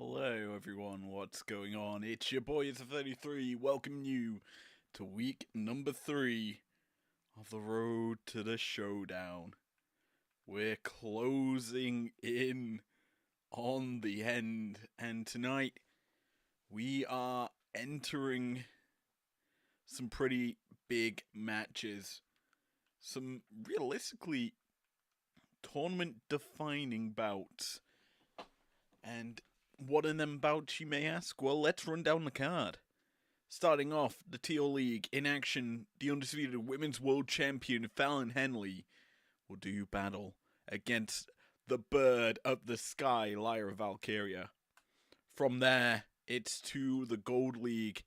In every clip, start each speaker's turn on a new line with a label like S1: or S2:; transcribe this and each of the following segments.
S1: Hello everyone, what's going on? It's your boy, it's 33, welcoming you to week number 3 of the road to the showdown. We're closing in on the end, and tonight we are entering some pretty big matches. Some realistically tournament defining bouts. And what in them bouts, you may ask? Well, let's run down the card. Starting off, the Teal League, in action, the undisputed Women's World Champion Fallon Henley will do battle against the Bird of the Sky, Lyra Valkyria. From there, it's to the Gold League.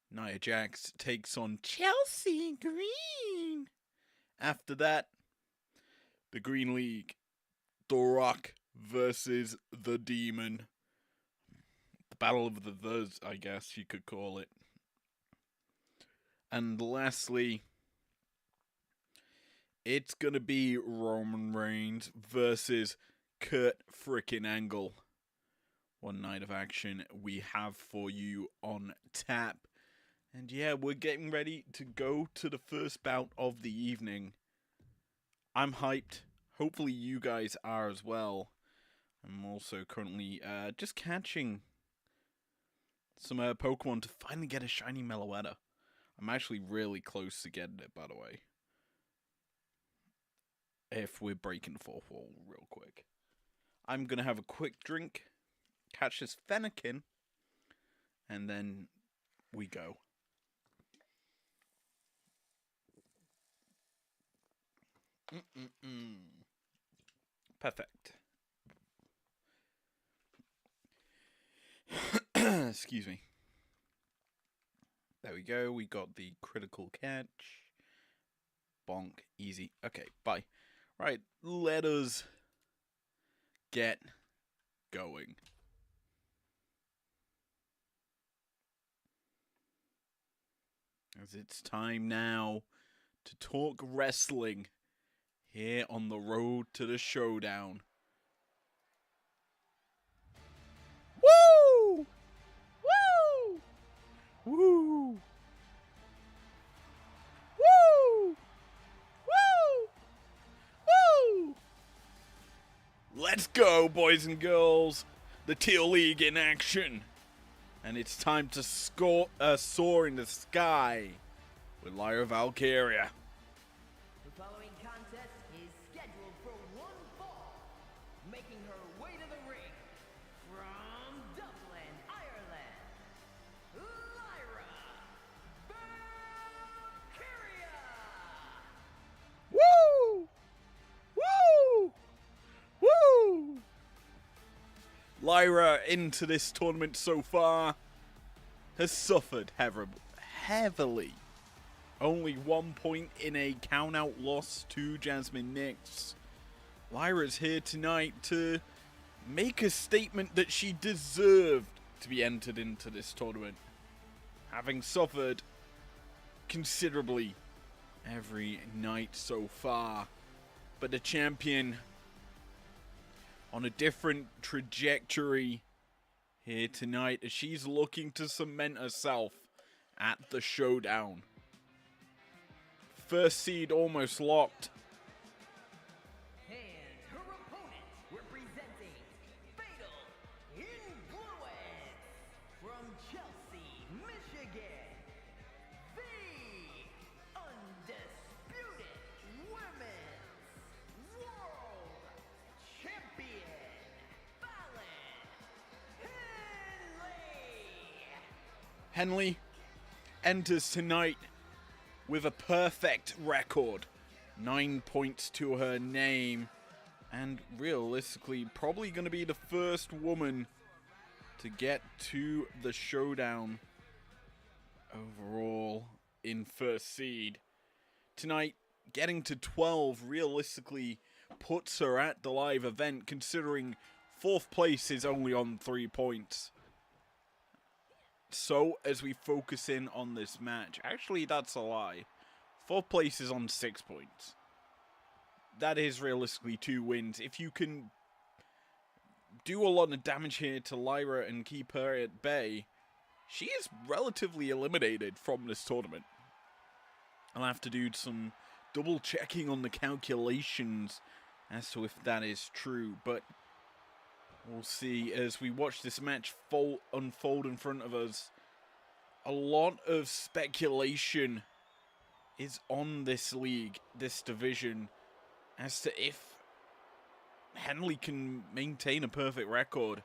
S1: Nia Jax takes on Chelsea Green. After that, the Green League, The Rock versus the Demon. The Battle of the Thurs, I guess you could call it. And lastly, it's going to be Roman Reigns versus Kurt frickin' Angle. One night of action we have for you on tap. And yeah, we're getting ready to go to the first bout of the evening. I'm hyped. Hopefully you guys are as well. I'm also currently just catching some Pokemon to finally get a shiny Meloetta. I'm actually really close to getting it, by the way. If we're breaking the fourth wall real quick. I'm going to have a quick drink, catch this Fennekin, and then we go. Perfect. Excuse me. There we go. We got the critical catch. Bonk. Easy. Okay, bye. Right, let us get going. As it's time now to talk wrestling here on the road to the showdown. Woo! Woo! Woo! Woo! Woo! Woo! Let's go, boys and girls. The Teal League in action. And it's time to soar in the sky with Lyra Valkyria.
S2: The following contest is scheduled for one fall, making her way to the ring from Dublin, Ireland, Lyra Valkyria!
S1: Woo! Woo! Woo! Lyra into this tournament so far has suffered heavily. Only 1 point in a count-out loss to Jasmine Nix. Lyra's here tonight to make a statement that she deserved to be entered into this tournament, having suffered considerably every night so far. But the champion on a different trajectory here tonight as she's looking to cement herself at the showdown. First seed almost locked.
S2: And her opponent, representing Fatal Influence from Chelsea, Michigan, the undisputed Women's World Champion, Fallon Henley.
S1: Henley enters tonight with a perfect record. 9 points to her name. And realistically, probably going to be the first woman to get to the showdown overall in first seed. Tonight, getting to 12 realistically puts her at the live event, considering 4th place is only on 3 points. So, as we focus in on this match, actually that's a lie. 4th place is on 6 points. That is realistically 2 wins. If you can do a lot of damage here to Lyra and keep her at bay, she is relatively eliminated from this tournament. I'll have to do some double checking on the calculations as to if that is true, but we'll see as we watch this match unfold in front of us. A lot of speculation is on this league, this division, as to if Henley can maintain a perfect record.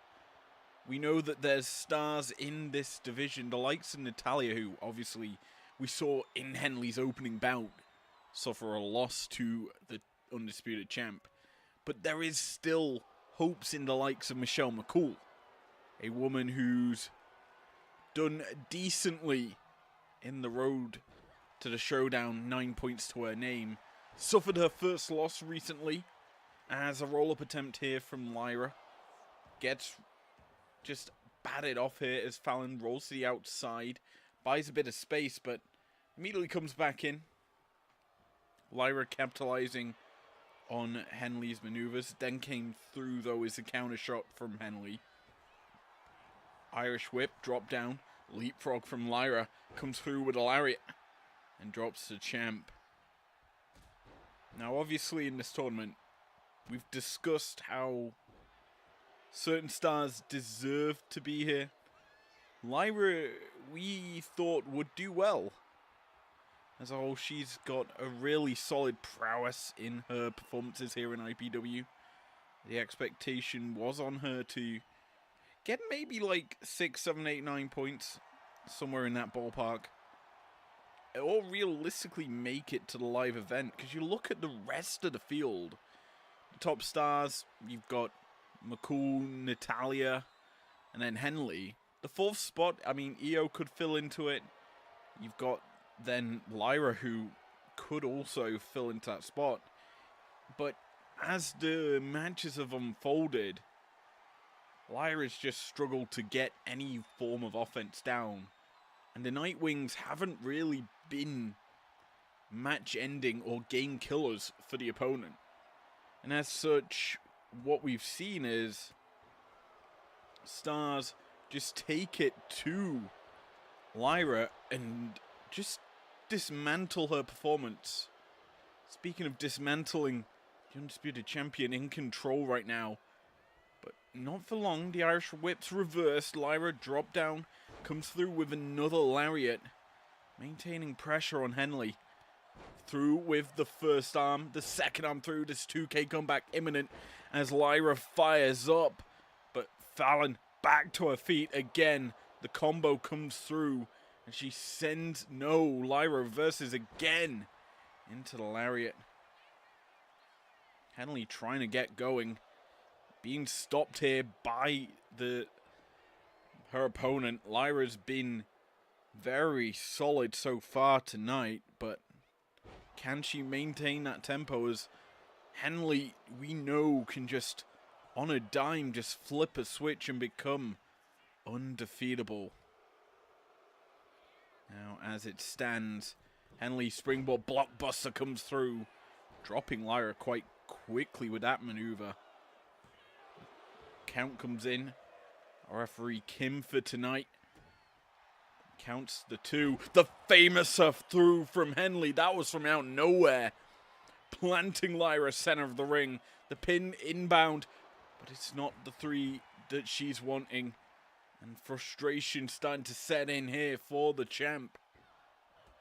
S1: We know that there's stars in this division, the likes of Natalia, who obviously we saw in Henley's opening bout suffer a loss to the undisputed champ. But there is still hopes in the likes of Michelle McCool, a woman who's done decently in the road to the Showdown, 9 points to her name. Suffered her first loss recently as a roll-up attempt here from Lyra. Gets just batted off here as Fallon rolls to the outside. Buys a bit of space, but immediately comes back in. Lyra capitalizing on Henley's maneuvers. Then came through, though, is a counter shot from Henley. Irish whip, drop down. Leapfrog from Lyra. Comes through with a lariat. And drops the champ. Now, obviously, in this tournament, we've discussed how certain stars deserve to be here. Lyra, we thought, would do well. As a whole, she's got a really solid prowess in her performances here in IPW. The expectation was on her to get maybe like 6, 7, 8, 9 points. Somewhere in that ballpark. Or realistically make it to the live event. Because you look at the rest of the field. The top stars, you've got McCool, Natalia, and then Henley. The fourth spot, I mean, EO could fill into it. You've got then Lyra, who could also fill into that spot. But as the matches have unfolded, Lyra's just struggled to get any form of offense down. And the Nightwings haven't really been match-ending or game killers for the opponent. And as such, what we've seen is stars just take it to Lyra and just dismantle her performance. Speaking of dismantling, the undisputed champion in control right now. But not for long, the Irish whip's reversed. Lyra drop down, comes through with another lariat. Maintaining pressure on Henley. Through with the first arm, the second arm through, this 2K comeback imminent as Lyra fires up. But Fallon back to her feet again. The combo comes through and she sends, no, Lyra reverses again into the lariat. Henley trying to get going. Being stopped here by her opponent. Lyra's been very solid so far tonight, but can she maintain that tempo as Henley, we know, can just, on a dime, just flip a switch and become undefeatable. Now, as it stands, Henley springboard blockbuster comes through, dropping Lyra quite quickly with that maneuver. Count comes in. Our referee Kim for tonight counts the 2. The famous through from Henley. That was from out nowhere. Planting Lyra center of the ring. The pin inbound. But it's not the 3 that she's wanting. And frustration starting to set in here for the champ.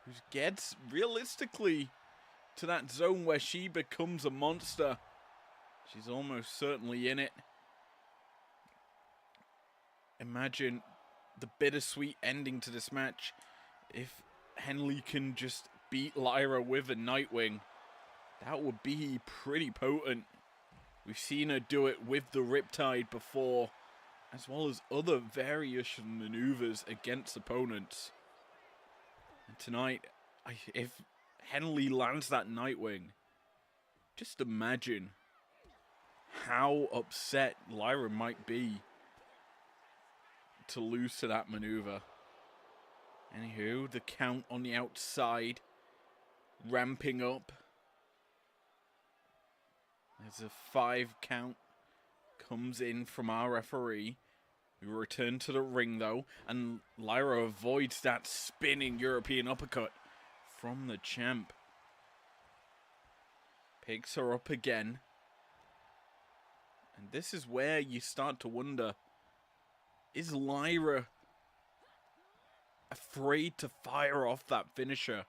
S1: Who gets realistically to that zone where she becomes a monster. She's almost certainly in it. Imagine the bittersweet ending to this match if Henley can just beat Lyra with a Nightwing. That would be pretty potent. We've seen her do it with the Riptide before, as well as other variation maneuvers against opponents. And tonight, if Henley lands that Nightwing, just imagine how upset Lyra might be to lose to that maneuver. Anywho, the count on the outside, ramping up. There's a 5 count comes in from our referee. We return to the ring though, and Lyra avoids that spinning European uppercut from the champ. Picks her up again. And this is where you start to wonder, is Lyra afraid to fire off that finisher?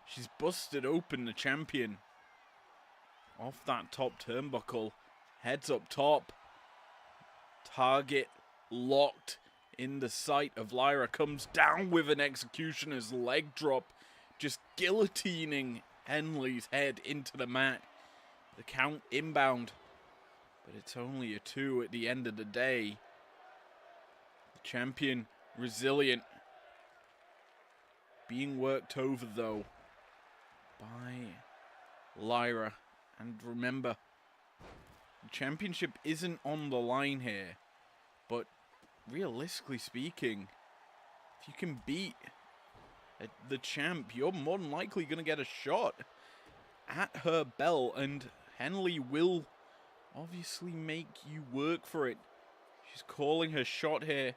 S1: She's busted open the champion. Off that top turnbuckle. Heads up top. Target locked in the sight of Lyra. Comes down with an executioner's leg drop. Just guillotining Henley's head into the mat. The count inbound. But it's only a 2 at the end of the day. The champion resilient. Being worked over though by Lyra. And remember, the championship isn't on the line here. But realistically speaking, if you can beat the champ, you're more than likely going to get a shot at her belt. And Henley will obviously make you work for it. She's calling her shot here.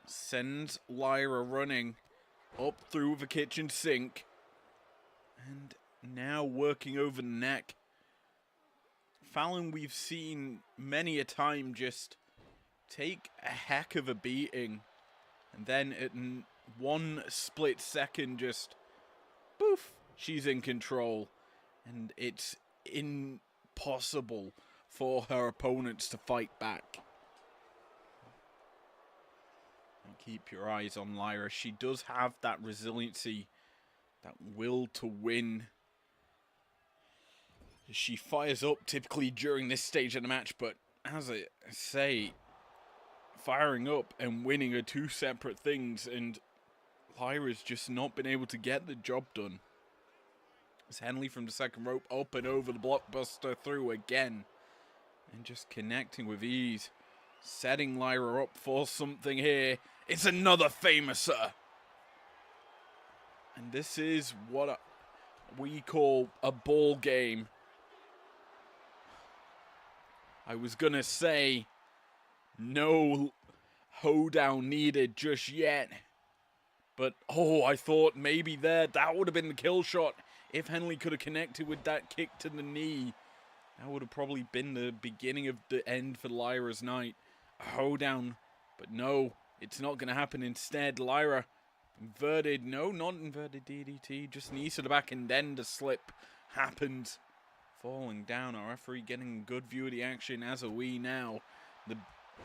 S1: Sends Lyra running up through the kitchen sink. And now working over the neck. Fallon, we've seen many a time just take a heck of a beating. And then at one split second, just poof, she's in control. And it's impossible for her opponents to fight back. And keep your eyes on Lyra. She does have that resiliency, that will to win. She fires up typically during this stage of the match, but as I say, firing up and winning are two separate things, and Lyra's just not been able to get the job done. As Henley from the second rope up and over the blockbuster through again, and just connecting with ease, setting Lyra up for something here. It's another famouser. And this is what we call a ball game. I was gonna say no hoedown needed just yet. But, I thought maybe that would have been the kill shot. If Henley could have connected with that kick to the knee, that would have probably been the beginning of the end for Lyra's night. A hoedown. But no, it's not going to happen. Instead, Lyra inverted, no, not inverted DDT, just knees to the back, and then the slip happens. Falling down, our referee getting a good view of the action, as are we now. The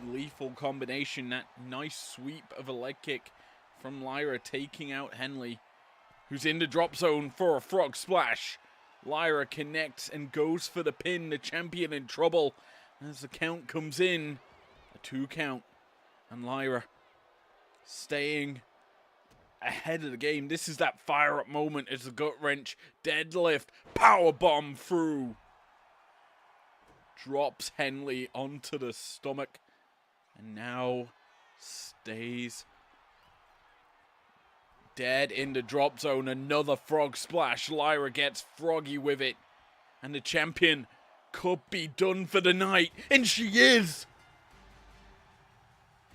S1: lethal combination, that nice sweep of a leg kick from Lyra, taking out Henley, who's in the drop zone for a frog splash. Lyra connects and goes for the pin, the champion in trouble. As the count comes in, a 2 count, and Lyra staying ahead of the game. This is that fire-up moment as the gut wrench, deadlift, power bomb through. Drops Henley onto the stomach, and now stays dead in the drop zone. Another frog splash. Lyra gets froggy with it, and the champion could be done for the night, and she is.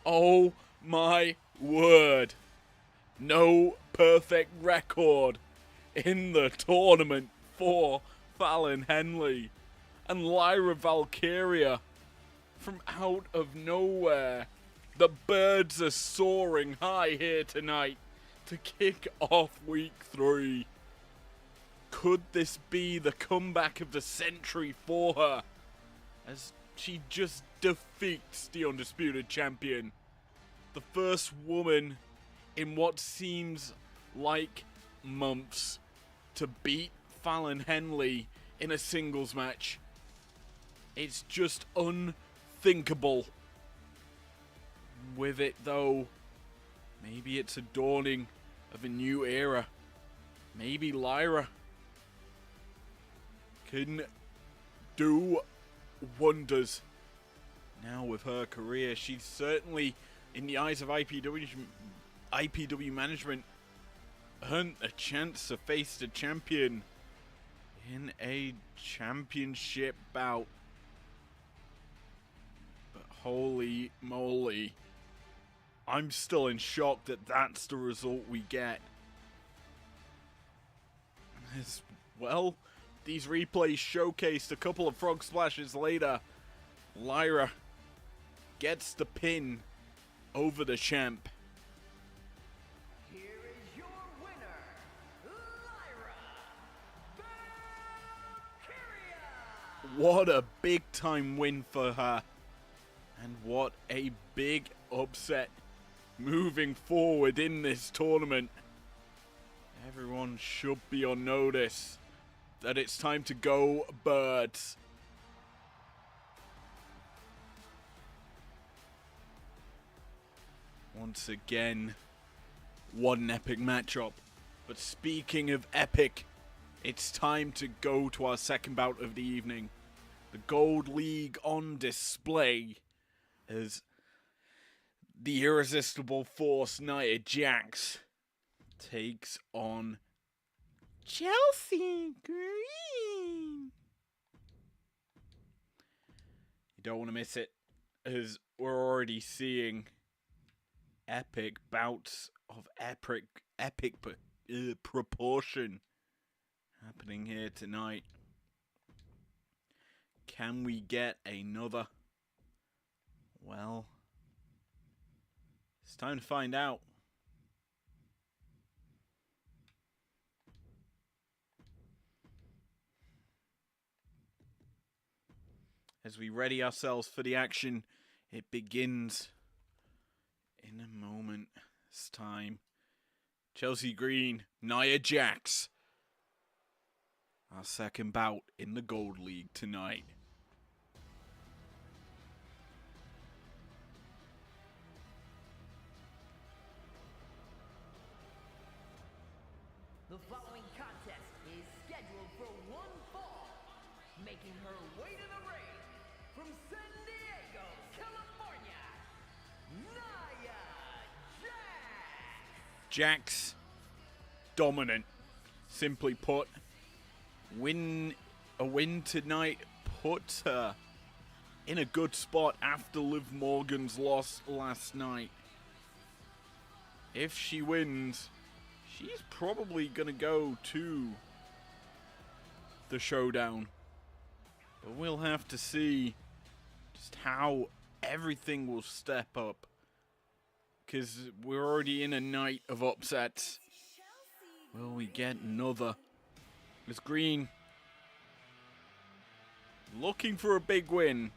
S1: Oh my word. No perfect record in the tournament for Fallon Henley. And Lyra Valkyria from out of nowhere. The birds are soaring high here tonight to kick off week 3. Could this be the comeback of the century for her, as she just defeats the undisputed champion? The first woman in what seems like months to beat Fallon Henley in a singles match. It's just unthinkable. With it though, maybe it's a dawning of a new era. Maybe Lyra can do wonders now with her career. She's certainly, in the eyes of IPW management, earned a chance to face the champion in a championship bout. Holy moly. I'm still in shock that that's the result we get. As well, these replays showcased a couple of frog splashes later. Lyra gets the pin over the champ.
S2: Here is your winner, Lyra Valkyria!
S1: What a big time win for her. And what a big upset moving forward in this tournament. Everyone should be on notice that it's time to go birds. Once again, what an epic matchup. But speaking of epic, it's time to go to our second bout of the evening. The Gold League on display as the irresistible force Nia Jax takes on Chelsea Green. You don't want to miss it, as we're already seeing epic bouts of epic proportion happening here tonight. Can we get another? Well, it's time to find out. As we ready ourselves for the action, it begins in a moment's time. Chelsea Green, Nia Jax. Our second bout in the Gold League tonight.
S2: The following contest is scheduled for one fall, making her way to the ring from San Diego, California, Nia Jax!
S1: Jax, dominant. Simply put, a win tonight puts her in a good spot after Liv Morgan's loss last night. If she wins, she's probably going to go to the Showdown. But we'll have to see just how everything will step up. Because we're already in a night of upsets. Will we get another? Miss Green looking for a big win.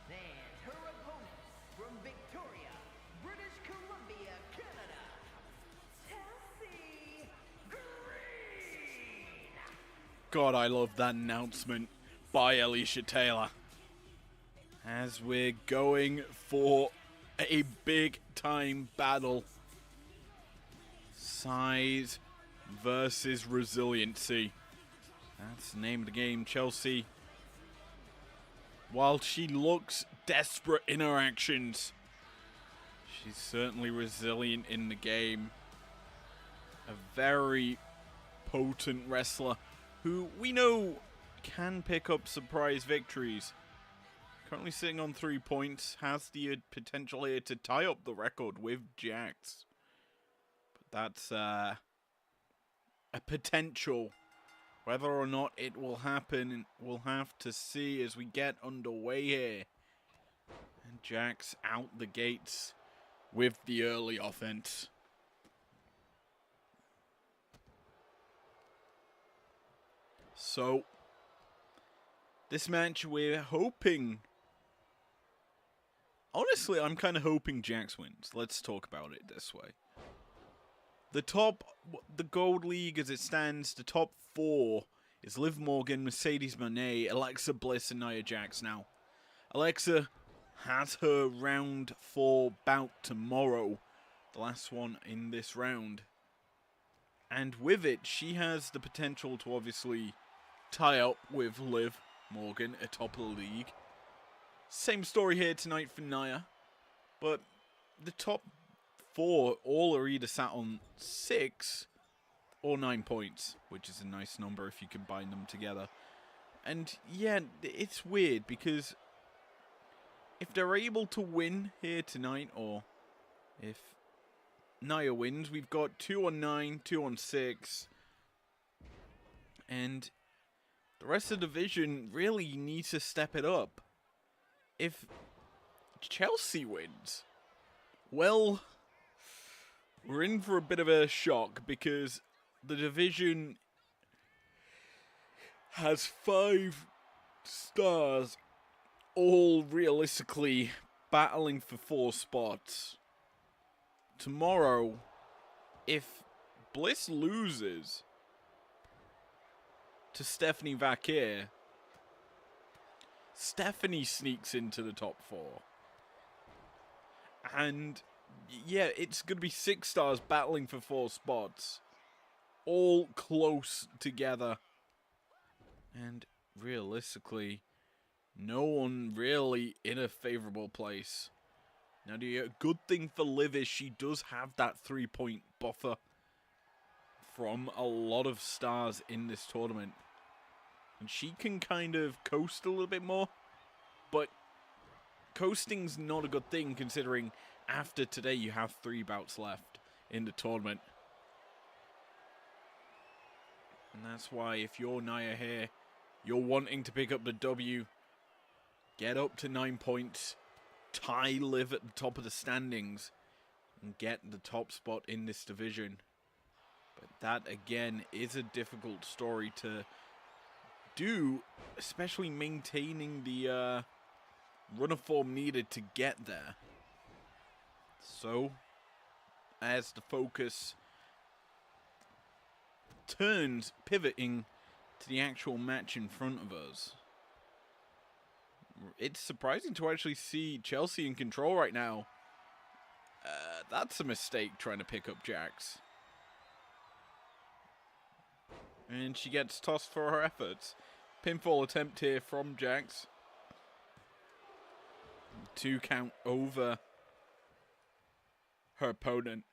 S2: And her opponent from Victoria, British Columbia, Canada, Chelsea Green!
S1: God, I love that announcement by Alicia Taylor. As we're going for a big time battle. Size versus resiliency. That's the name of the game. Chelsea, while she looks desperate in her actions, she's certainly resilient in the game. A very potent wrestler who we know can pick up surprise victories. Currently sitting on 3 points, has the potential here to tie up the record with Jax. But that's a potential. Whether or not it will happen, we'll have to see as we get underway here. And Jax out the gates with the early offense. So, this match we're hoping... Honestly, I'm kind of hoping Jax wins. Let's talk about it this way. The Gold League as it stands, the top 4 is Liv Morgan, Mercedes Moné, Alexa Bliss, and Nia Jax. Now, Alexa has her round 4 bout tomorrow, the last one in this round. And with it, she has the potential to obviously tie up with Liv Morgan atop of the league. Same story here tonight for Nia, but the top 4 all are either sat on 6 or 9 points, which is a nice number if you combine them together. And yeah, it's weird because if they're able to win here tonight, or if Nia wins, we've got 2 on 9, 2 on 6, and the rest of the division really needs to step it up. If Chelsea wins, well, we're in for a bit of a shock because the division has 5 stars, all realistically battling for 4 spots. Tomorrow, if Bliss loses to Stephanie Vakir, Stephanie sneaks into the top 4. And yeah, it's going to be 6 stars battling for 4 spots, all close together. And realistically, no one really in a favorable place. Now, the good thing for Liv is she does have that 3-point buffer from a lot of stars in this tournament. And she can kind of coast a little bit more. But coasting's not a good thing considering after today you have 3 bouts left in the tournament. And that's why if you're Nia here, you're wanting to pick up the W, get up to 9 points, tie Liv at the top of the standings, and get the top spot in this division. But that, again, is a difficult story to do, especially maintaining the run of form needed to get there. So, as the focus turns, pivoting to the actual match in front of us, it's surprising to actually see Chelsea in control right now. That's a mistake trying to pick up Jax. And she gets tossed for her efforts. Pinfall attempt here from Jax. 2 count over her opponent.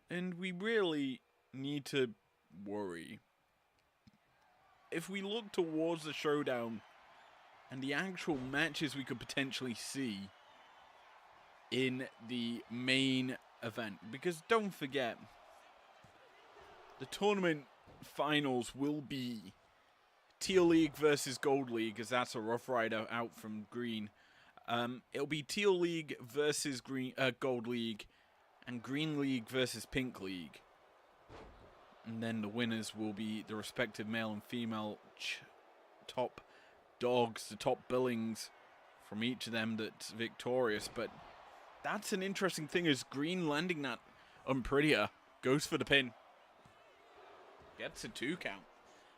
S1: And we really need to worry. If we look towards the showdown and the actual matches we could potentially see in the main event, because don't forget, the tournament finals will be Teal League versus Gold League, as that's a Rough Rider out from Green. It'll be Teal League versus Gold League, and Green League versus Pink League. And then the winners will be the respective male and female top dogs, the top billings from each of them that's victorious. But that's an interesting thing, is Green landing that Unprettier, goes for the pin. Gets a 2 count.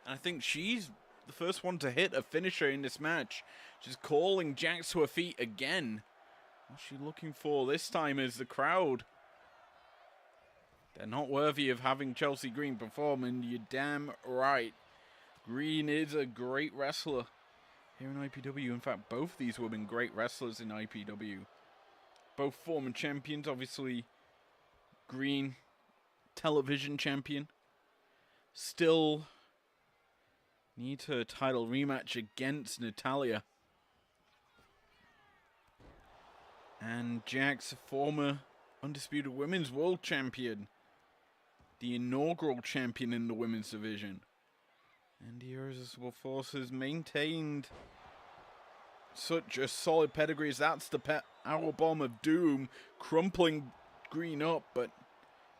S1: And I think she's the first one to hit a finisher in this match. She's calling Jax to her feet again. What's she looking for this time is the crowd? They're not worthy of having Chelsea Green perform, and you're damn right. Green is a great wrestler here in IPW. In fact, both these women great wrestlers in IPW. Both former champions, obviously. Green, television champion. Still need her title rematch against Natalya. And Jax, former Undisputed Women's World Champion. The inaugural champion in the women's division. And the Irresistible Force has maintained such a solid pedigree as that's the powerbomb of doom, crumpling Green up, but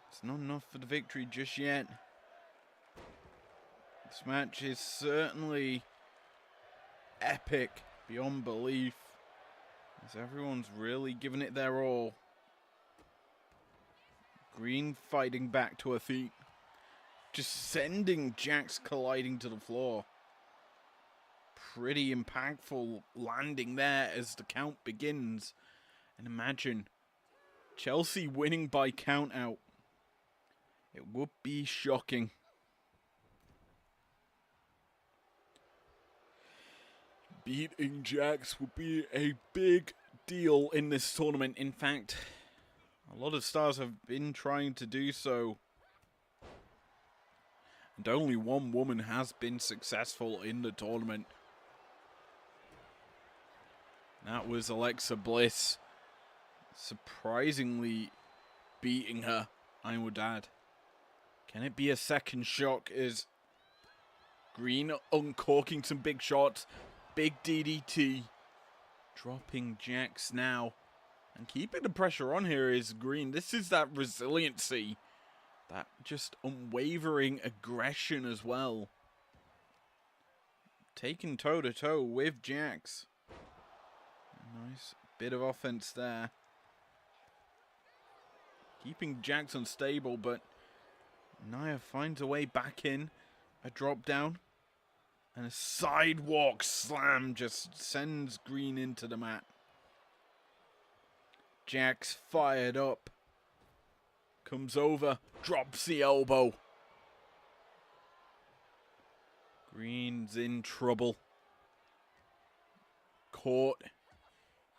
S1: it's not enough for the victory just yet. This match is certainly epic beyond belief, as everyone's really giving it their all. Green fighting back to her feet, just sending Jax colliding to the floor. Pretty impactful landing there as the count begins. And imagine Chelsea winning by count out. It would be shocking. Beating Jax would be a big deal in this tournament. In fact, A lot of stars have been trying to do so. And only one woman has been successful in the tournament. That was Alexa Bliss. Surprisingly beating her, I would add. Can it be a second shock? Is Green uncorking some big shots. Big DDT. Dropping Jax now. And keeping the pressure on here is Green. This is that resiliency. That just unwavering aggression as well. Taking toe-to-toe with Jax. Nice bit of offense there. Keeping Jax unstable, but Nia finds a way back in. A drop down. And a sidewalk slam just sends Green into the mat. Jax fired up. Comes over. Drops the elbow. Green's in trouble. Caught.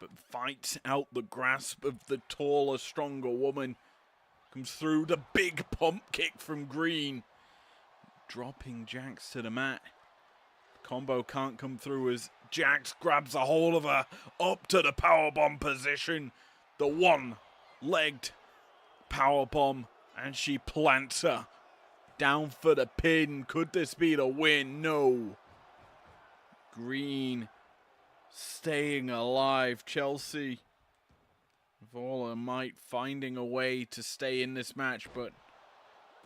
S1: But fights out the grasp of the taller, stronger woman. Comes through the big pump kick from Green. Dropping Jax to the mat. Combo can't come through as Jax grabs a hold of her. Up to the powerbomb position. The one-legged powerbomb. And she plants her. Down for the pin. Could this be the win? No. Green staying alive. Chelsea, with all her might, finding a way to stay in this match. But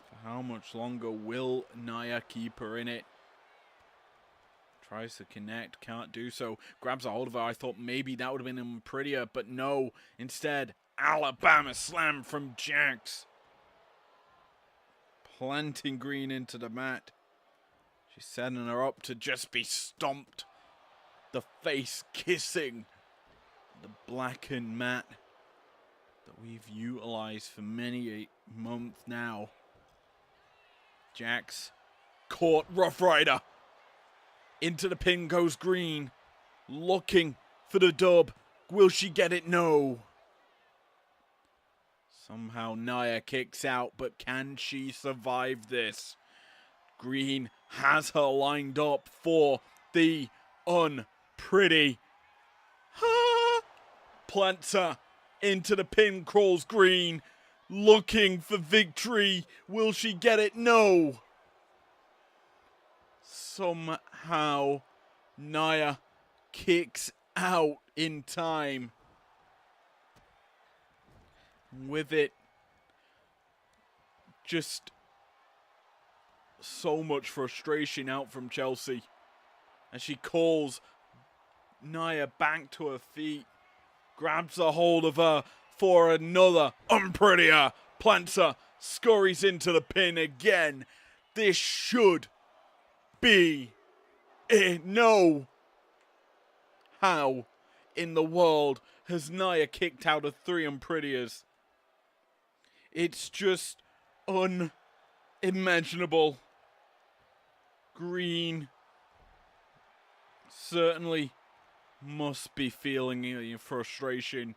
S1: for how much longer will Nia keep her in it? Tries to connect, can't do so. Grabs a hold of her. I thought maybe that would have been prettier, but no. Instead, Alabama slam from Jax. Planting Green into the mat. She's setting her up to just be stomped. The face kissing the blackened mat that we've utilized for many a month now. Jax caught. Rough Rider. Into the pin goes Green. Looking for the dub. Will she get it? No. Somehow Nia kicks out, but can she survive this? Green has her lined up for the unpretty. Plants her into the pin, crawls Green. Looking for victory. Will she get it? No. Somehow Nia kicks out in time. With it, just so much frustration out from Chelsea as she calls Nia back to her feet, grabs a hold of her for another unprettier, plants her, scurries into the pin again. This should be it. No. How in the world has Nia kicked out of 3 unprettiers? It's just unimaginable. Green certainly must be feeling frustration.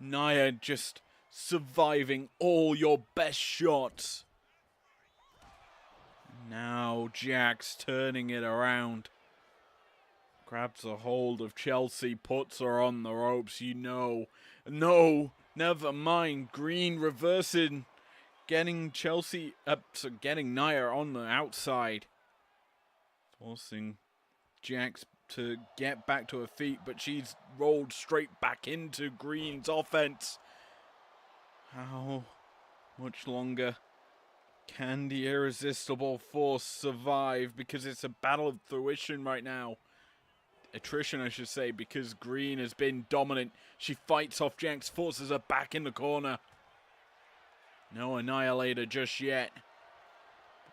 S1: Nia just surviving all your best shots. Now Jax turning it around. Grabs a hold of Chelsea, puts her on the ropes. No, never mind. Green reversing, getting getting Nia on the outside. Forcing Jax to get back to her feet, but she's rolled straight back into Green's offense. How much longer can the irresistible force survive? Because it's a battle of fruition right now. Attrition, I should say, because Green has been dominant. She fights off Jax, forces her back in the corner. No Annihilator just yet.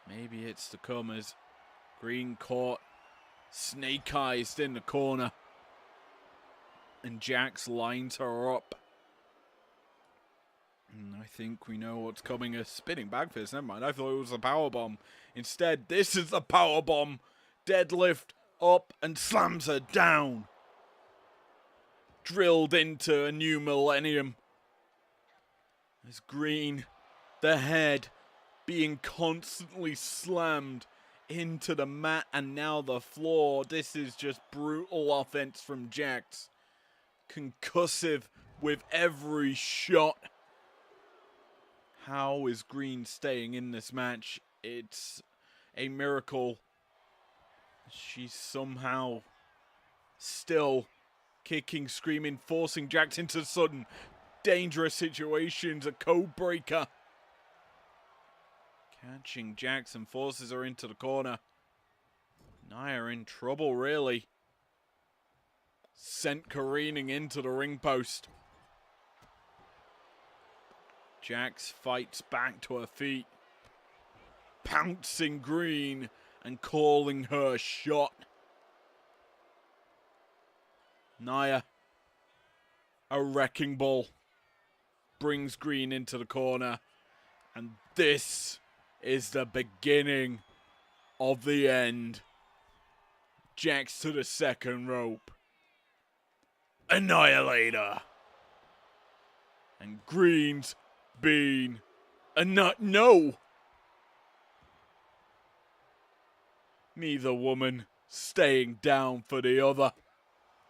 S1: Maybe it's to come as Green caught, snake eyes in the corner. And Jax lines her up. And I think we know what's coming. A spinning back fist. Never mind. I thought it was a powerbomb. Instead, this is the powerbomb. Deadlift up and slams her down. Drilled into a new millennium. As Green, the head being constantly slammed into the mat and now the floor. This is just brutal offense from Jax. Concussive with every shot. How is Green staying in this match? It's a miracle. She's somehow still kicking, screaming, forcing Jax into sudden dangerous situations. A code breaker. Catching Jax and forces her into the corner. Nia in trouble, really. Sent careening into the ring post. Jax fights back to her feet. Pouncing Green and calling her shot. Nia, a wrecking ball, brings Green into the corner. And this is the beginning of the end. Jax to the second rope. Annihilator. And Green's been no. Neither woman staying down for the other.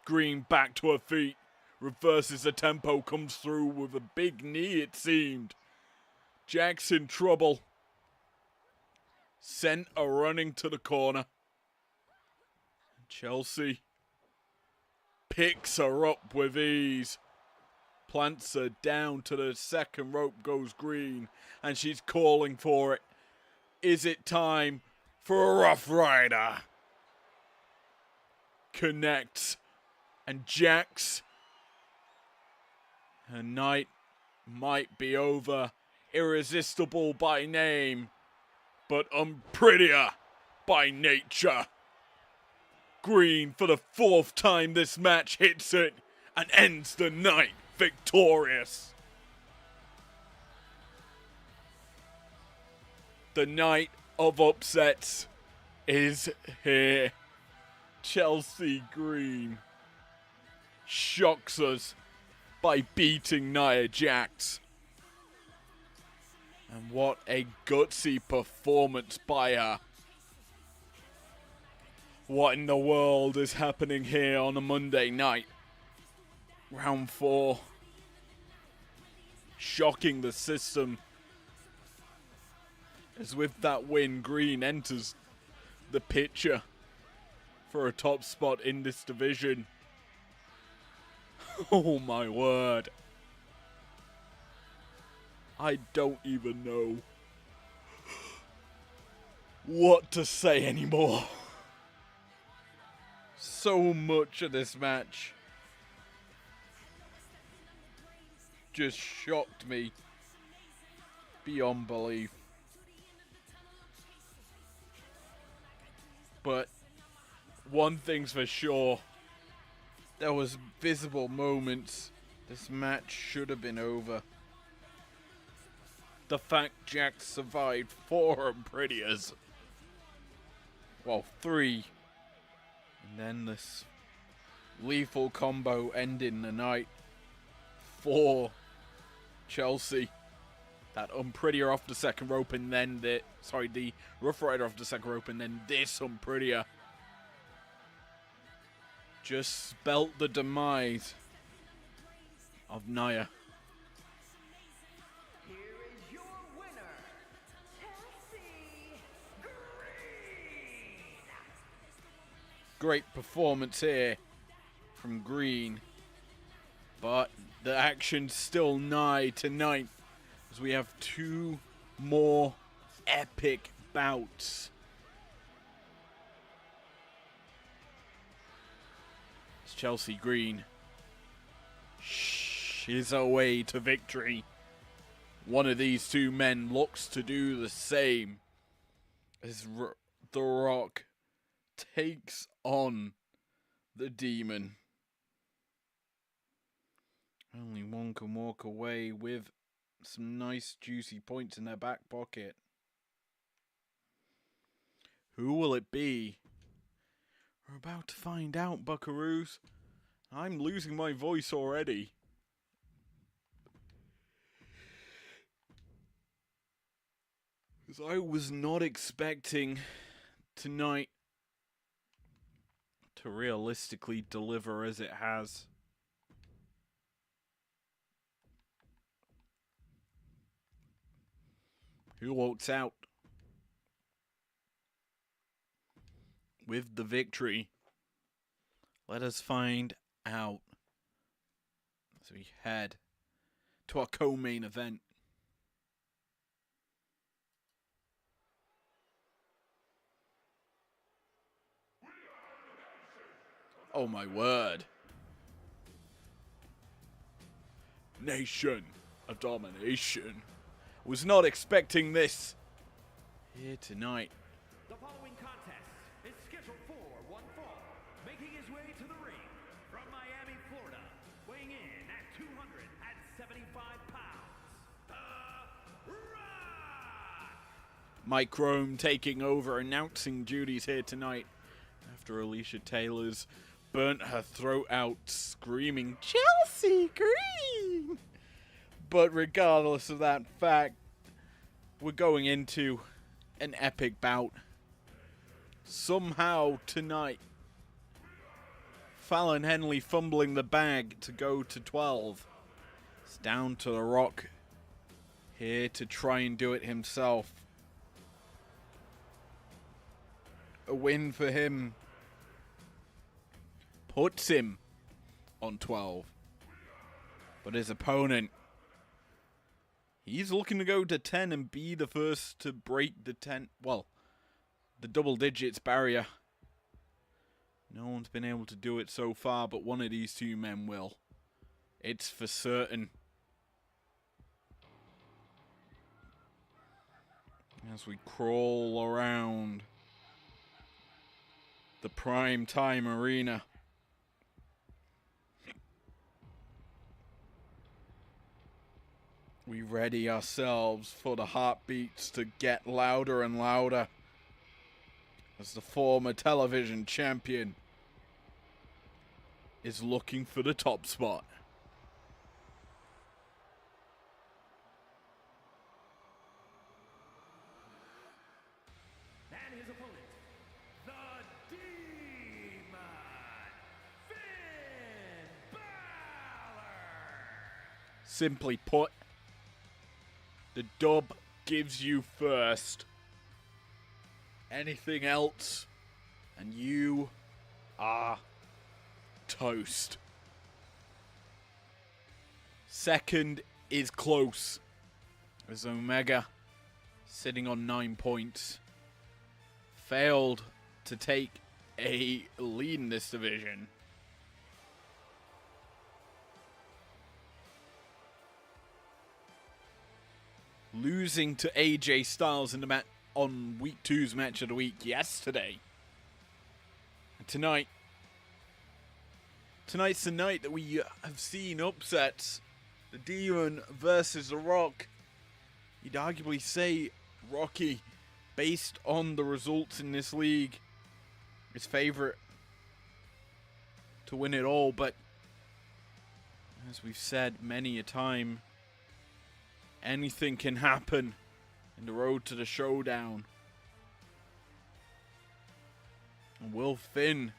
S1: Green back to her feet. Reverses the tempo, comes through with a big knee, it seemed. Jax in trouble. Sent a running to the corner. Chelsea picks her up with ease. Plants her down to the second rope goes Green. And she's calling for it. Is it time for a Rough Rider? Connects. And Jax, her night might be over. Irresistible by name, but unprettier by nature. Green, for the fourth time this match, hits it and ends the night victorious. The night of upsets is here. Chelsea Green shocks us by beating Nia Jax. And what a gutsy performance by her. What in the world is happening here on a Monday night? Round 4. Shocking the system. As with that win, Green enters the picture for a top spot in this division. Oh my word. I don't even know what to say anymore. So much of this match just shocked me beyond belief. But one thing's for sure, there was visible moments this match should have been over. The fact Jax survived 4 unprettiers. Well, 3. And then this lethal combo ending the night for Chelsea. That unprettier off the second rope and then the Rough Rider off the second rope and then this unprettier. Just spelt the demise of Nia.
S2: Here is your winner, Chelsea Green.
S1: Great performance here from Green. But the action's still nigh tonight as we have 2 more epic bouts. It's Chelsea Green. She's her way to victory. One of these 2 men looks to do the same as The Rock takes on the Demon. Only one can walk away with some nice juicy points in their back pocket. Who will it be? We're about to find out, buckaroos. I'm losing my voice already. Because I was not expecting tonight to realistically deliver as it has. Who walks out with the victory? Let us find out as we head to our co-main event. Oh my word. Nation of Domination. Was not expecting this here tonight.
S3: The following contest is scheduled for one fall, making his way to the ring from Miami, Florida, weighing in at 275 pounds, The Rock!
S1: Mike Rome taking over announcing duties here tonight after Alicia Taylor's burnt her throat out screaming Chelsea Green. But regardless of that fact, we're going into an epic bout. Somehow tonight, Fallon Henley fumbling the bag to go to 12. It's down to The Rock here to try and do it himself. A win for him puts him on 12. But his opponent, he's looking to go to 10 and be the first to break the 10, well, the double digits barrier. No one's been able to do it so far, but one of these two men will. It's for certain. As we crawl around the prime time arena. We ready ourselves for the heartbeats to get louder and louder as the former television champion is looking for the top spot.
S3: And his opponent, the Demon, Finn Balor!
S1: Simply put, the dub gives you first. Anything else, and you are toast. Second is close, as Omega, sitting on 9 points, failed to take a lead in this division. Losing to AJ Styles in the match on week 2's match of the week yesterday. And tonight's the night that we have seen upsets. The Demon versus The Rock. You'd arguably say Rocky, based on the results in this league, is favorite to win it all, but as we've said many a time, anything can happen in the road to the showdown. And will Finn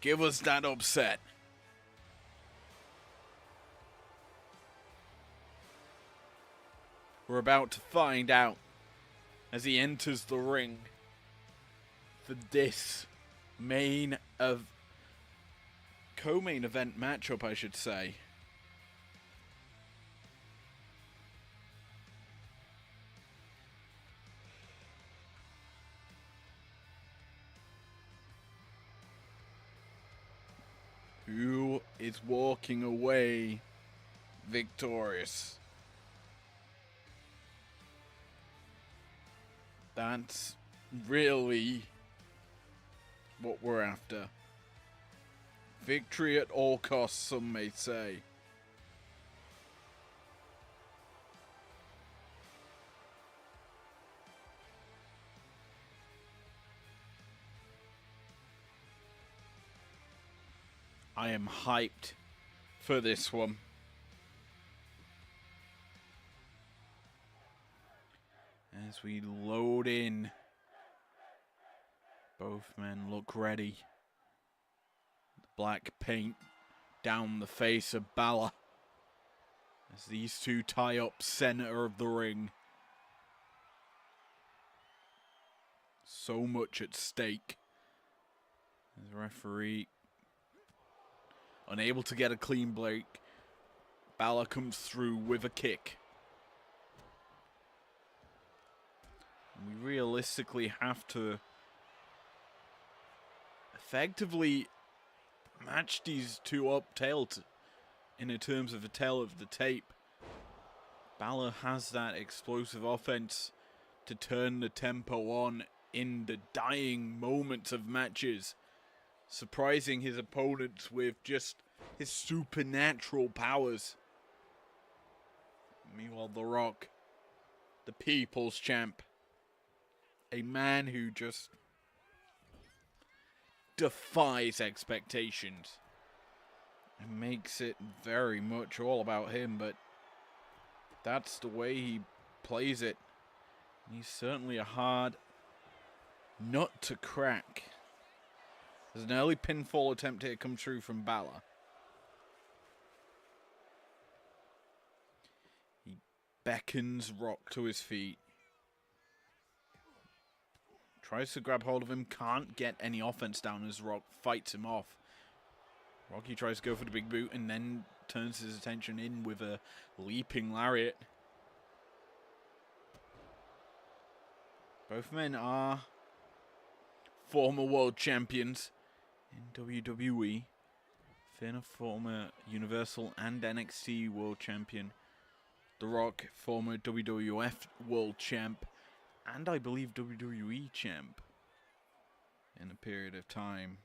S1: give us that upset? We're about to find out as he enters the ring for this co-main event matchup, I should say. Who is walking away victorious? That's really what we're after. Victory at all costs, some may say. I am hyped for this one. As we load in, both men look ready. The black paint down the face of Balor as these two tie up center of the ring. So much at stake. The referee unable to get a clean break. Balor comes through with a kick. We realistically have to effectively match these two up in terms of the tail of the tape. Balor has that explosive offense to turn the tempo on in the dying moments of matches, surprising his opponents with just his supernatural powers. Meanwhile, The Rock, the people's champ, a man who just defies expectations and makes it very much all about him, but that's the way he plays it. He's certainly a hard nut to crack. There's an early pinfall attempt here come through from Balor. He beckons Rock to his feet. Tries to grab hold of him, can't get any offense down as Rock fights him off. Rocky tries to go for the big boot and then turns his attention in with a leaping lariat. Both men are former world champions in WWE. Finn, a former Universal and NXT world champion. The Rock, former WWF world champ, and I believe WWE champ in a period of time.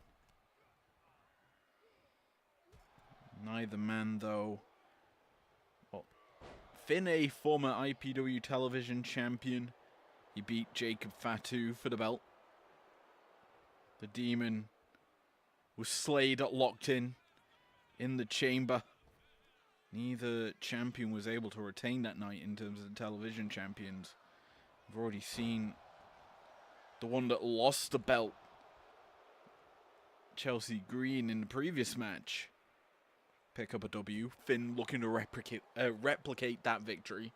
S1: Neither man, though. Well, Finn, a former IPW television champion. He beat Jacob Fatu for the belt. The Demon was slayed at locked in the chamber. Neither champion was able to retain that night in terms of the television champions. We've already seen the one that lost the belt, Chelsea Green, in the previous match, pick up a W. Finn looking to replicate that victory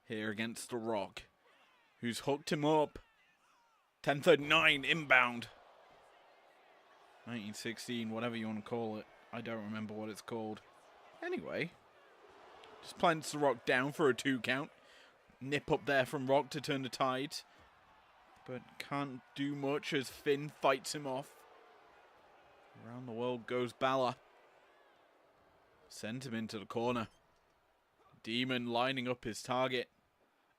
S1: here against The Rock, who's hooked him up. 10:39 inbound. 1916, whatever you want to call it. I don't remember what it's called. Anyway, just plants The Rock down for a 2 count. Nip up there from Rock to turn the tide, but can't do much as Finn fights him off. Around the world goes Balor. Sent him into the corner. Demon lining up his target.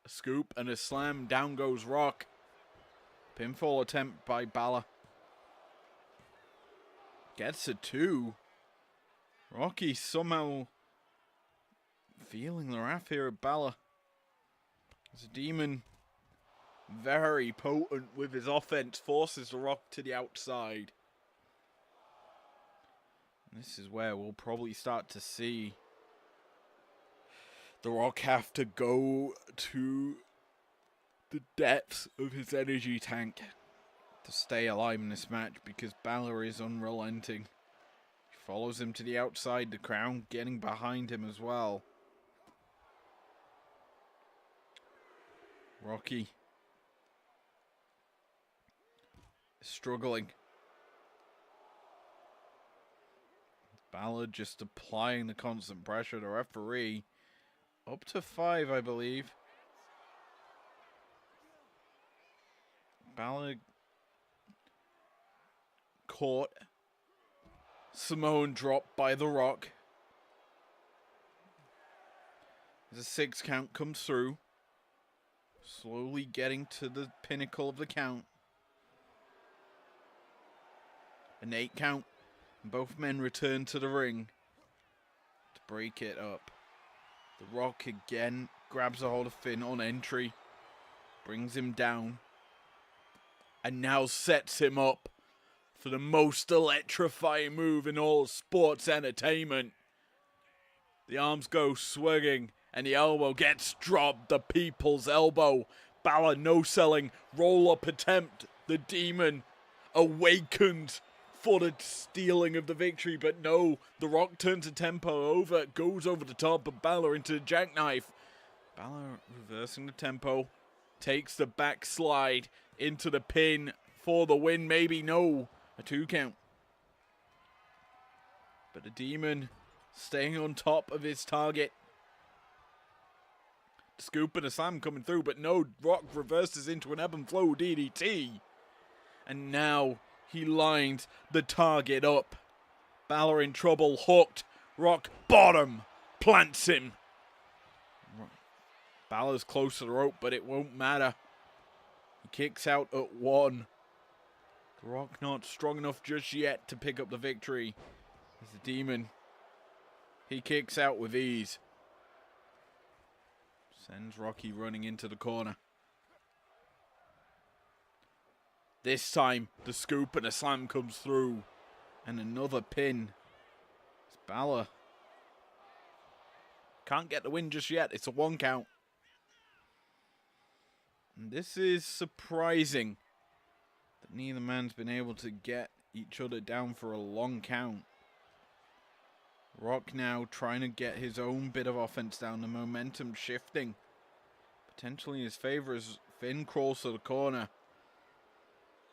S1: A scoop and a slam. Down goes Rock. Pinfall attempt by Balor. Gets a 2. Rocky somehow feeling the wrath here of Balor. As a Demon, very potent with his offense, forces The Rock to the outside. This is where we'll probably start to see The Rock have to go to the depths of his energy tank to stay alive in this match, because Balor is unrelenting. He follows him to the outside, the Crown getting behind him as well. Rocky is struggling. Balor just applying the constant pressure. The referee up to 5, I believe. Balor caught. Samoan drop by The Rock. As a 6 count comes through. Slowly getting to the pinnacle of the count. An 8 count. Both men return to the ring to break it up. The Rock again grabs a hold of Finn on entry. Brings him down. And now sets him up for the most electrifying move in all sports entertainment. The arms go swinging And the elbow gets dropped. The people's elbow. Balor no-selling. Roll-up attempt. The Demon awakened for the stealing of the victory. But no, The Rock turns the tempo over. Goes over the top of Balor into the jackknife. Balor reversing the tempo. Takes the backslide into the pin for the win. Maybe no. A 2 count. But the Demon staying on top of his target. Scoop and a slam coming through, but no, Rock reverses into an ebb and flow DDT. And now he lines the target up. Balor in trouble, hooked. Rock bottom, plants him. Balor's close to the rope, but it won't matter. He kicks out at 1. The Rock not strong enough just yet to pick up the victory. As the Demon, he kicks out with ease. Sends Rocky running into the corner. This time, the scoop and a slam comes through. And another pin. It's Balor. Can't get the win just yet. It's a 1 count. And this is surprising that neither man's been able to get each other down for a long count. Rock now trying to get his own bit of offense down, the momentum shifting. Potentially in his favor as Finn crawls to the corner.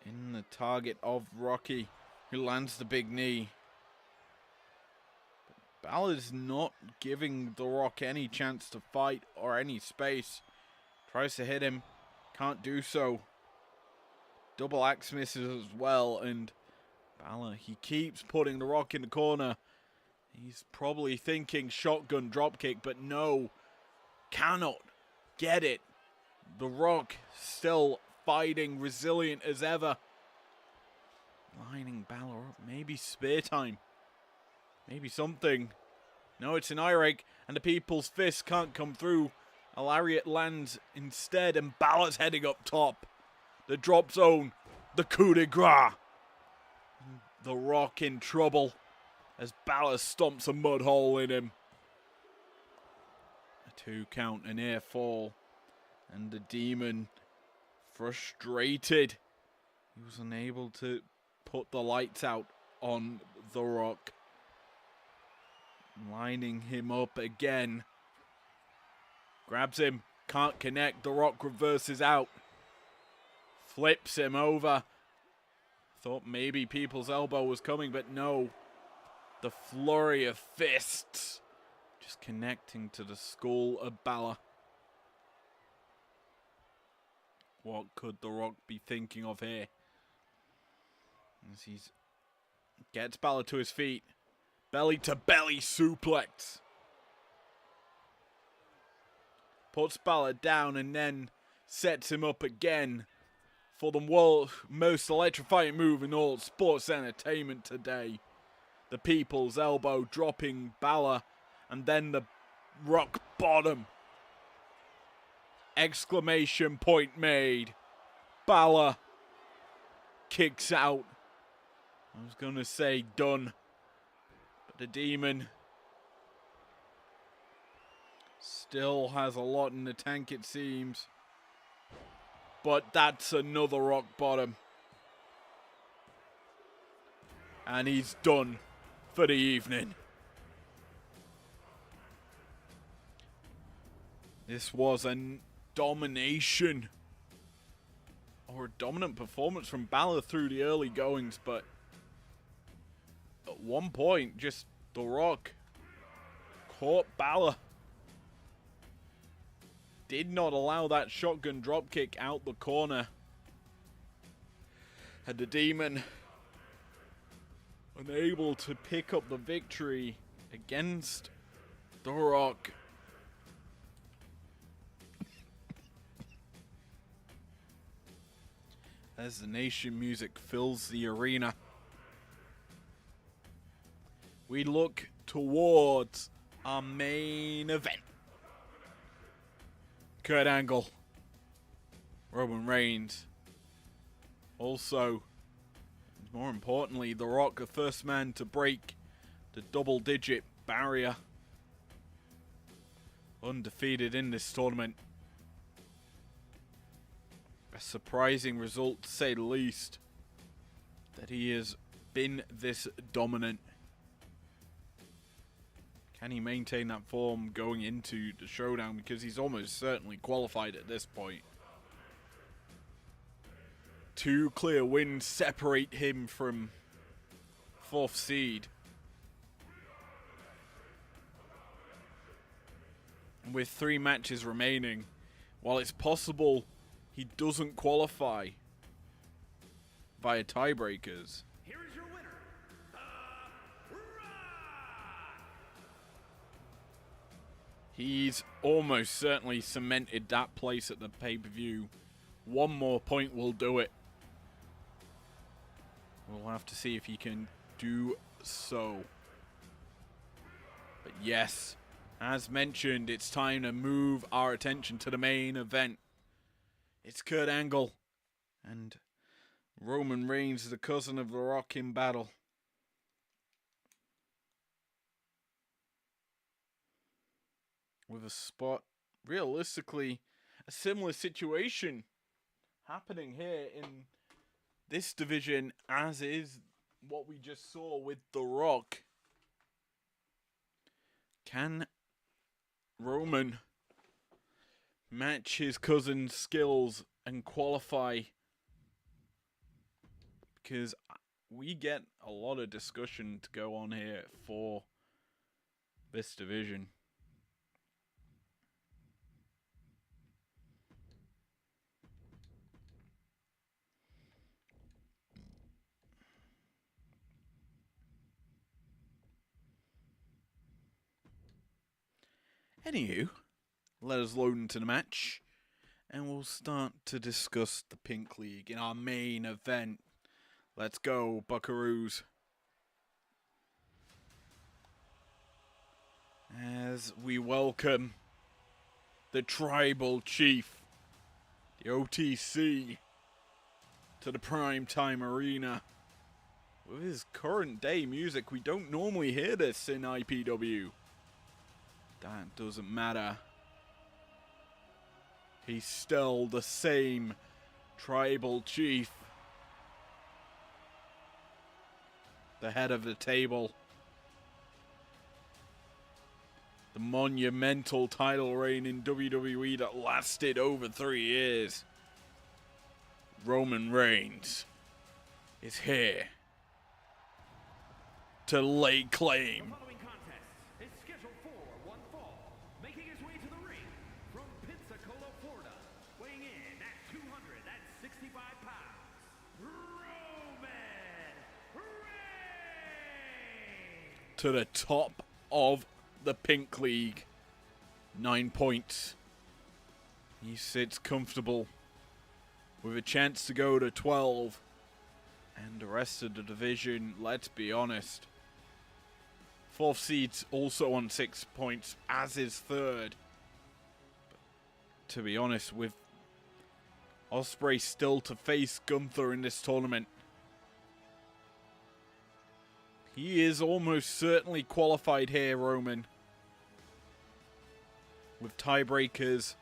S1: In the target of Rocky, who lands the big knee. But Balor's not giving The Rock any chance to fight or any space. Tries to hit him, can't do so. Double axe misses as well, and Balor, he keeps putting The Rock in the corner. He's probably thinking shotgun dropkick, but no, cannot get it. The Rock still fighting, resilient as ever. Lining Balor up, maybe spear time. Maybe something. No, it's an eye rake, and the people's fist can't come through. A lariat lands instead, and Balor's heading up top. The drop zone, the coup de grace. The Rock in trouble as Balor stomps a mud hole in him. A 2 count, a near fall. And the Demon, frustrated. He was unable to put the lights out on The Rock. Lining him up again. Grabs him, can't connect. The Rock reverses out. Flips him over. Thought maybe people's elbow was coming, but no. The flurry of fists just connecting to the skull of Balor. What could The Rock be thinking of here? As he gets Balor to his feet. Belly to belly suplex. Puts Balor down and then sets him up again for the world's most electrifying move in all sports entertainment today. The people's elbow dropping Balor, and then the rock bottom. Exclamation point made. Balor kicks out. I was going to say done. But the Demon still has a lot in the tank, it seems. But that's another rock bottom. And he's done for the evening. This was a domination or a dominant performance from Balor through the early goings, but at one point, just The Rock caught Balor. Did not allow that shotgun dropkick out the corner. Had the Demon unable to pick up the victory against The Rock. As the nation music fills the arena, we look towards our main event. Kurt Angle, Roman Reigns. Also, more importantly, The Rock, the first man to break the double-digit barrier. undefeated in this tournament. A surprising result, to say the least, that he has been this dominant. Can he maintain that form going into the Showdown? Because he's almost certainly qualified at this point. 2 clear wins separate him from 4th seed. With 3 matches remaining, while it's possible he doesn't qualify via tiebreakers,
S3: Here is your winner,
S1: he's almost certainly cemented that place at the pay-per-view. One more point will do it. We'll have to see if he can do so. But yes, as mentioned, it's time to move our attention to the main event. It's Kurt Angle and Roman Reigns, the cousin of The Rock, in battle. With a spot, realistically, a similar situation happening here in this division as is what we just saw with The Rock. Can Roman match his cousin's skills and qualify? Because we get a lot of discussion to go on here for this division. Anywho, let us load into the match, and we'll start to discuss the Pink League in our main event. Let's go, Buckaroos. As we welcome the Tribal Chief, the OTC, to the Primetime Arena. With his current day music, we don't normally hear this in IPW. That doesn't matter. He's still the same Tribal Chief. The head of the table. The monumental title reign in WWE that lasted over 3 years. Roman Reigns is here to lay claim.
S3: The following contest is scheduled for one fall. Making his way to the ring from Pensacola, Florida, weighing in at 265 pounds, Roman Reigns.
S1: To the top of the Pink League. 9 points. He sits comfortable with a chance to go to 12. And the rest of the division, let's be honest. 4th seed's also on 6 points, as is 3rd. But to be honest, with Ospreay still to face Gunther in this tournament, he is almost certainly qualified here, Roman. With tiebreakers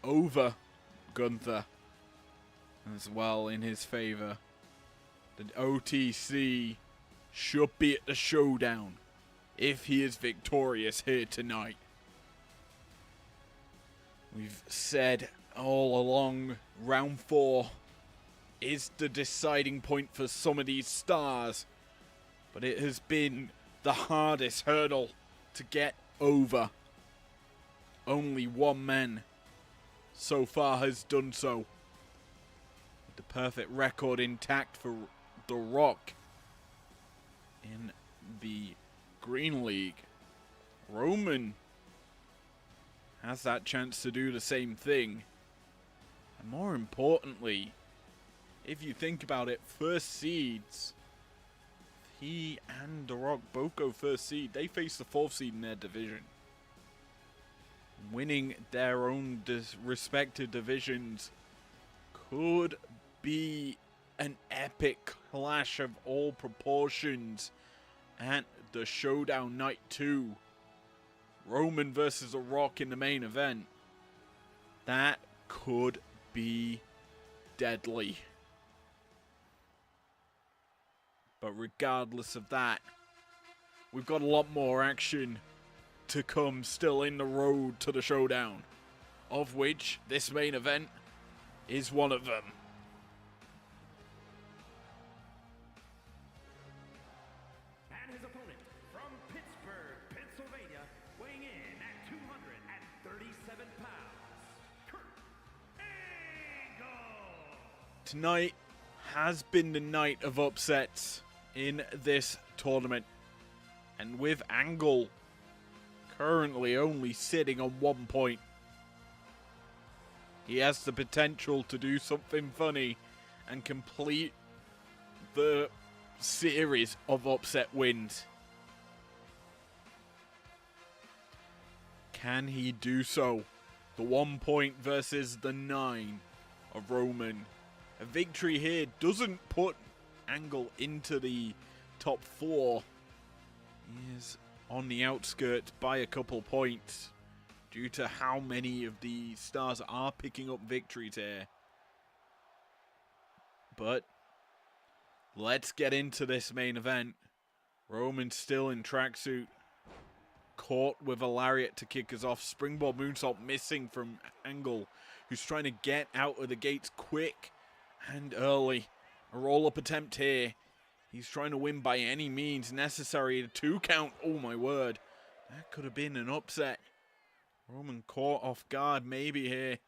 S1: over Gunther as well in his favor. The OTC should be at the Showdown if he is victorious here tonight. We've said all along, round 4 is the deciding point for some of these stars. But it has been the hardest hurdle to get over. Only one man so far has done so. With the perfect record intact for The Rock in the Green League. Roman has that chance to do the same thing. And more importantly, if you think about it, 1st seeds, he and The Rock both go 1st seed. They face the 4th seed in their division. Winning their own respective divisions could be an epic clash of all proportions at the Showdown Night 2. Roman versus The Rock in the main event. That could be deadly. But regardless of that, we've got a lot more action to come still in the road to the showdown, of which this main event is one of them.
S3: And his opponent from Pittsburgh, Pennsylvania, weighing in at 237 pounds, Kurt Angle.
S1: Tonight has been the night of upsets in this tournament. And with Angle currently only sitting on 1 point, he has the potential to do something funny and complete the series of upset wins. Can he do so? The 1 point versus the 9 of Roman. A victory here doesn't put Angle into the top 4. He is on the outskirts by a couple points due to how many of the stars are picking up victories here. But let's get into this main event. Roman still in tracksuit, caught with a lariat to kick us off. Springboard moonsault missing from Angle, who's trying to get out of the gates quick and early. A roll-up attempt here. He's trying to win by any means necessary. A 2 count. Oh my word. That could have been an upset. Roman caught off guard maybe here.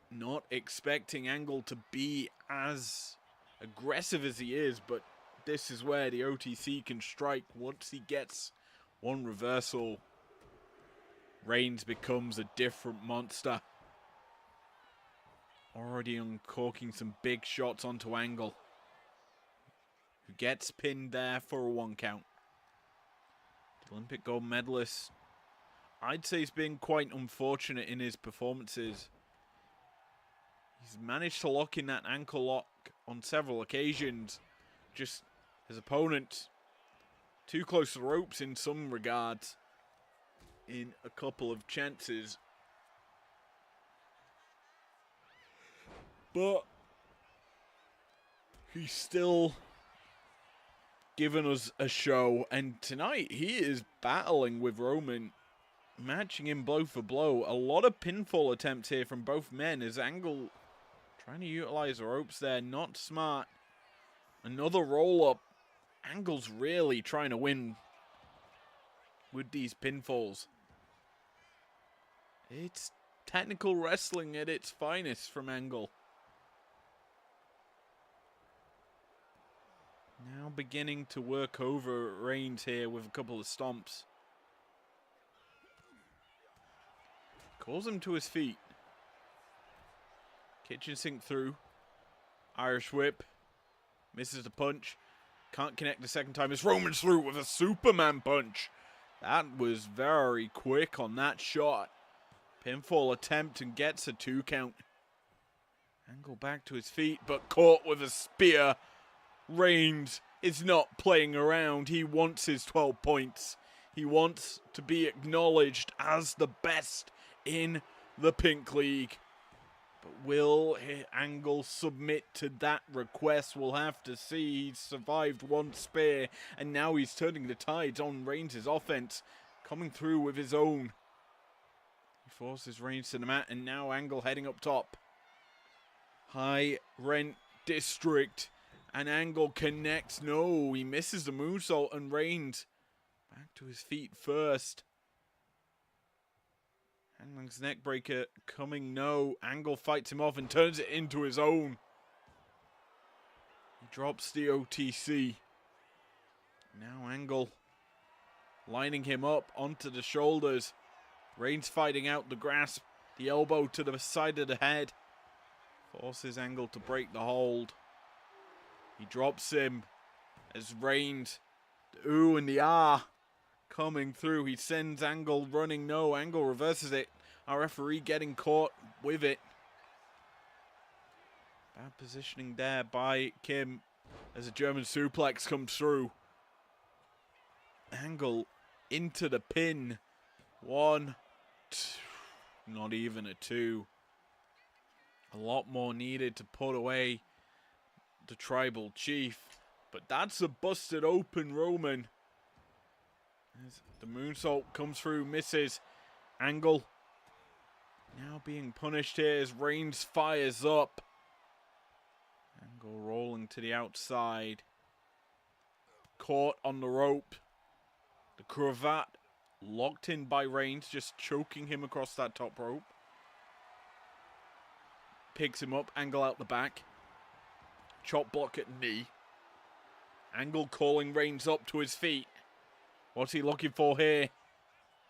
S1: Not expecting Angle to be as aggressive as he is, but this is where the OTC can strike. Once he gets one reversal, Reigns becomes a different monster. Already uncorking some big shots onto Angle, who gets pinned there for a 1 count. The Olympic gold medalist, I'd say he's been quite unfortunate in his performances. He's managed to lock in that ankle lock on several occasions. Just his opponent too close to the ropes in some regards in a couple of chances. But he's still given us a show, and tonight he is battling with Roman, matching him blow for blow. A lot of pinfall attempts here from both men as Angle trying to utilize the ropes there. Not smart. Another roll-up. Angle's really trying to win with these pinfalls. It's technical wrestling at its finest from Angle. Now beginning to work over Reigns here with a couple of stomps. Calls him to his feet. Kitchen sink through. Irish whip. Misses the punch. Can't connect the second time. It's Roman's through with a Superman punch. That was very quick on that shot. Pinfall attempt and gets a 2 count. Angle back to his feet, but caught with a spear. Reigns is not playing around. He wants his 12 points. He wants to be acknowledged as the best in the Pink League. But will Angle submit to that request? We'll have to see. He's survived 1 spear, and now he's turning the tides on Reigns' offense, coming through with his own. He forces Reigns to the mat, and now Angle heading up top. High Rent District. And Angle connects. No, he misses the moonsault, and Reigns back to his feet first. Hangman's neckbreaker coming. No, Angle fights him off and turns it into his own. He drops the OTC. Now Angle lining him up onto the shoulders. Reigns fighting out the grasp. The elbow to the side of the head. Forces Angle to break the hold. He drops him as Reigns, the ooh and the ah coming through. He sends Angle running. No, Angle reverses it. Our referee getting caught with it. Bad positioning there by Kim as a German suplex comes through. Angle into the pin. 1, 2, not even a 2. A lot more needed to put away the tribal chief. But that's a busted open Roman. As the moonsault comes through, misses. Angle now being punished here as Reigns fires up. Angle rolling to the outside. Caught on the rope. The cravat locked in by Reigns, just choking him across that top rope. Picks him up, Angle out the back. Chop block at knee. Angle calling Reigns up to his feet. What's he looking for here?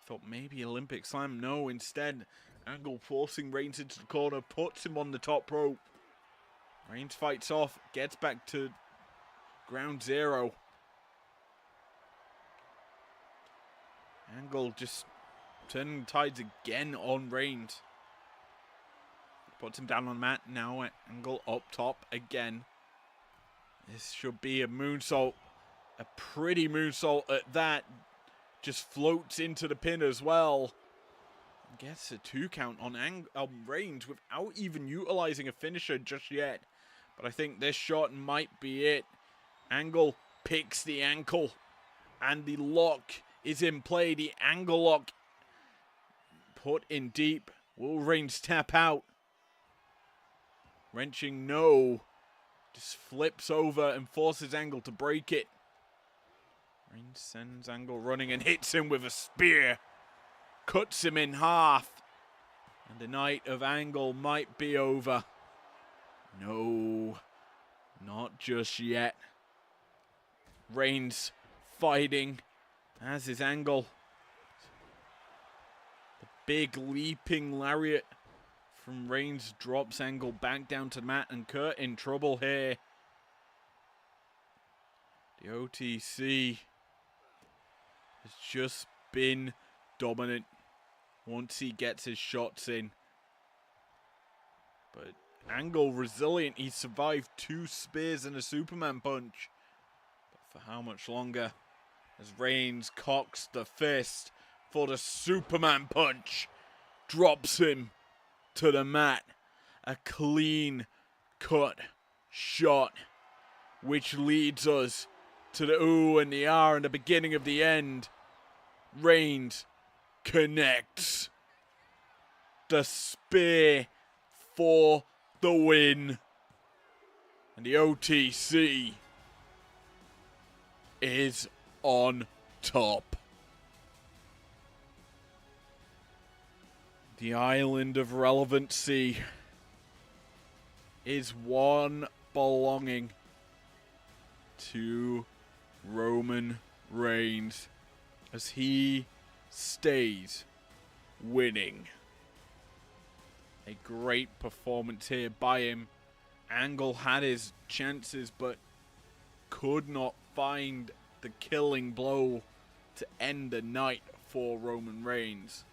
S1: Thought maybe Olympic Slam. No, instead, Angle forcing Reigns into the corner, puts him on the top rope. Reigns fights off, gets back to ground zero. Angle just turning the tides again on Reigns. Puts him down on the mat. Now Angle up top again. This should be a moonsault. A pretty moonsault at that. Just floats into the pin as well. Gets a 2 count on Reigns without even utilizing a finisher just yet. But I think this shot might be it. Angle picks the ankle. And the lock is in play. The angle lock put in deep. Will Reigns tap out? Wrenching, no. Just flips over and forces Angle to break it. Reigns sends Angle running and hits him with a spear. Cuts him in half. And the night of Angle might be over. No, not just yet. Reigns fighting, as is Angle. The big leaping lariat from Reigns drops Angle back down to the mat, and Kurt in trouble here. The OTC has just been dominant once he gets his shots in. But Angle resilient. He survived 2 spears and a Superman punch. But for how much longer? As Reigns cocks the fist for the Superman punch. Drops him to the mat. A clean cut shot. Which leads us to the ooh and the ah and the beginning of the end. Reigns connects. The spear for the win. And the OTC is on top. The island of relevancy is one belonging to Roman Reigns as he stays winning. A great performance here by him. Angle had his chances but could not find the killing blow to end the night for Roman Reigns.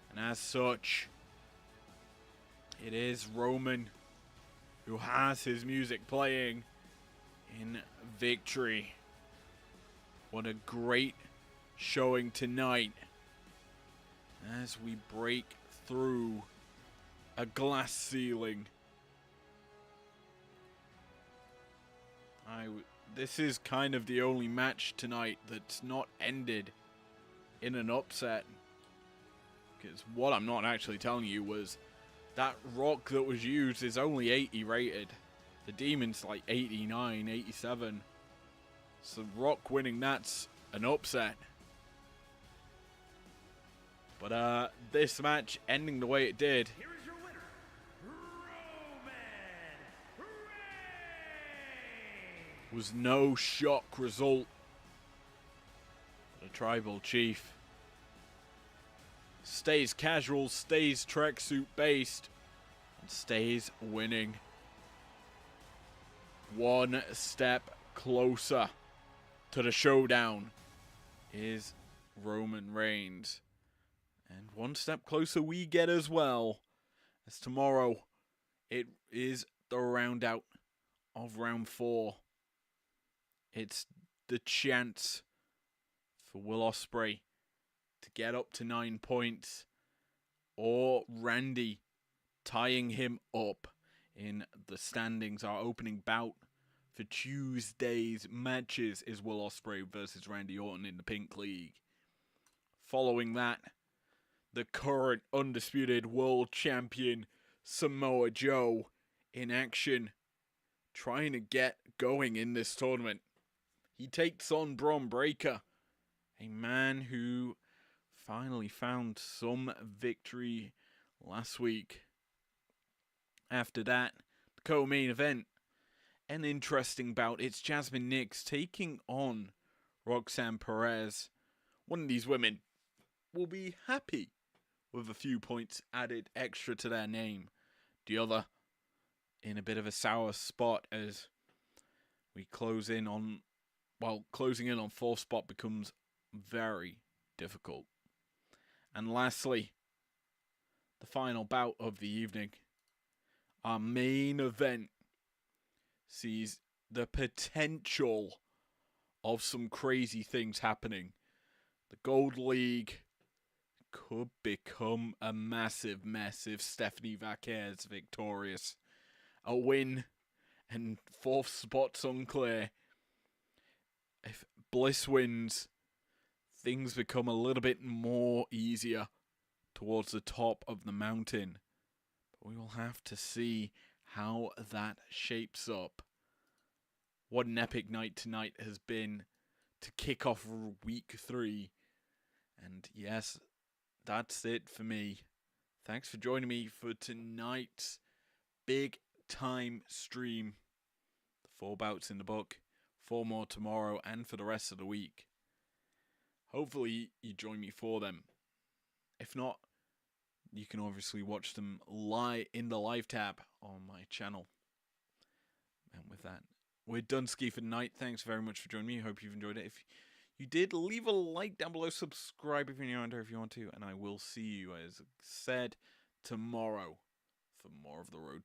S1: And as such, it is Roman who has his music playing in victory. What a great showing tonight as we break through a glass ceiling. This is kind of the only match tonight that's not ended in an upset. Because what I'm not actually telling you was that rock that was used is only 80 rated. The Demon's like 89, 87. So Rock winning, that's an upset. But this match ending the way it did.
S3: Here is your winner, Roman Reigns.
S1: Was no shock result. The tribal chief stays casual, stays tracksuit based, and stays winning. One step closer to the showdown is Roman Reigns. And one step closer we get as well, as tomorrow it is the round out of round 4. It's the chance for Will Ospreay to get up to 9 points, or Randy tying him up in the standings. Our opening bout for Tuesday's matches is Will Ospreay versus Randy Orton in the Pink League. Following that, the current undisputed world champion Samoa Joe in action, trying to get going in this tournament. He takes on Bron Breakker, a man who finally found some victory last week. After that, the co-main event, an interesting bout. It's Jasmine Nix taking on Roxanne Perez. One of these women will be happy with a few points added extra to their name. The other in a bit of a sour spot as we closing in on 4th spot becomes very difficult. And lastly, the final bout of the evening. Our main event sees the potential of some crazy things happening. The Gold League could become a massive mess if Stephanie Vaquer is victorious. A win and 4th spot's unclear. If Bliss wins, things become a little bit more easier towards the top of the mountain. But we will have to see how that shapes up. What an epic night tonight has been to kick off week 3. And yes, that's it for me. Thanks for joining me for tonight's big time stream. The 4 bouts in the book, 4 more tomorrow and for the rest of the week. Hopefully you join me for them. If not, you can obviously watch them live in the live tab on my channel. And with that, we're done ski for tonight. Thanks very much for joining me. Hope you've enjoyed it. If you did, leave a like down below. Subscribe if you're new under if you want to. And I will see you, as said, tomorrow for more of the road